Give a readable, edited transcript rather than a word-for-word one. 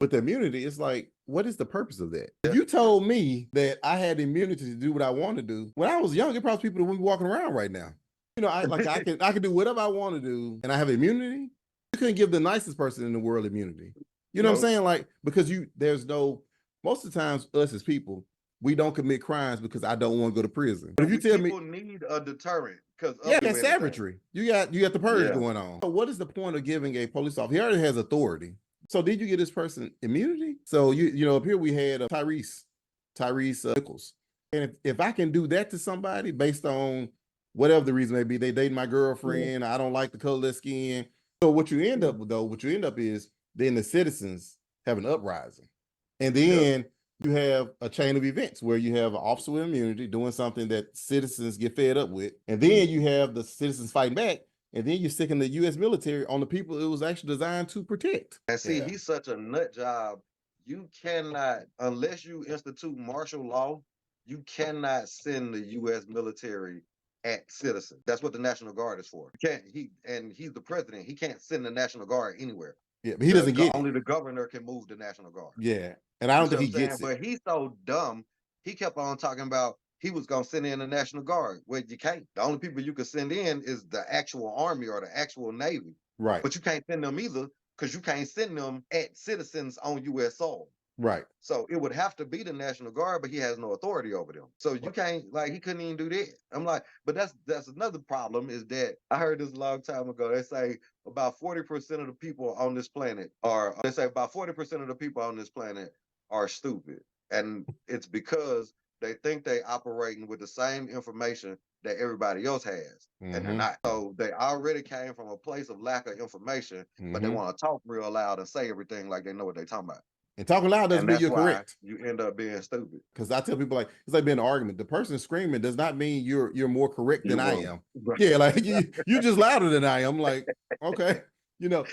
With the immunity, it's like, what is the purpose of that? If you told me that I had immunity to do what I want to do, when I was young, it probably people that wouldn't be walking around right now. You know, I can do whatever I want to do, and I have immunity. You couldn't give the nicest person in the world immunity. You know what I'm saying? Like, because there's no, most of the times us as people, we don't commit crimes because I don't want to go to prison. But if you tell me people need a deterrent because that's savagery. You got the purge going on. So what is the point of giving a police officer? He already has authority. So did you get this person immunity? So you know, up here we had Tyrese Nichols. And if I can do that to somebody based on whatever the reason may be, they dating my girlfriend, I don't like the color of their skin. So what you end up with though, is then the citizens have an uprising. And then you have a chain of events where you have an officer with immunity doing something that citizens get fed up with. And then you have the citizens fighting back. And then you're sticking the U.S. military on the people it was actually designed to protect. And see, he's such a nut job. You cannot, unless you institute martial law, you cannot send the U.S. military at citizens. That's what the National Guard is for. He's the president. He can't send the National Guard anywhere. Yeah, but he doesn't get it. Only the governor can move the National Guard. Yeah, and I don't think he gets it. But he's so dumb. He kept on talking about he was going to send in the National Guard. Well, you can't. The only people you can send in is the actual Army or the actual Navy. Right. But you can't send them either because you can't send them at citizens on U.S. soil. Right. So it would have to be the National Guard, but he has no authority over them. So you can't, like, he couldn't even do that. I'm like, but that's another problem is that I heard this a long time ago. They say about 40% of the people on this planet are stupid. And it's because they think they operating with the same information that everybody else has, and they're not. So they already came from a place of lack of information, but they want to talk real loud and say everything like they know what they're talking about. And talking loud doesn't mean you're correct. You end up being stupid. Because I tell people, like, it's like being an argument. The person screaming does not mean you're more correct than I am. Right. Yeah, like you just louder than I am. Like, okay, you know.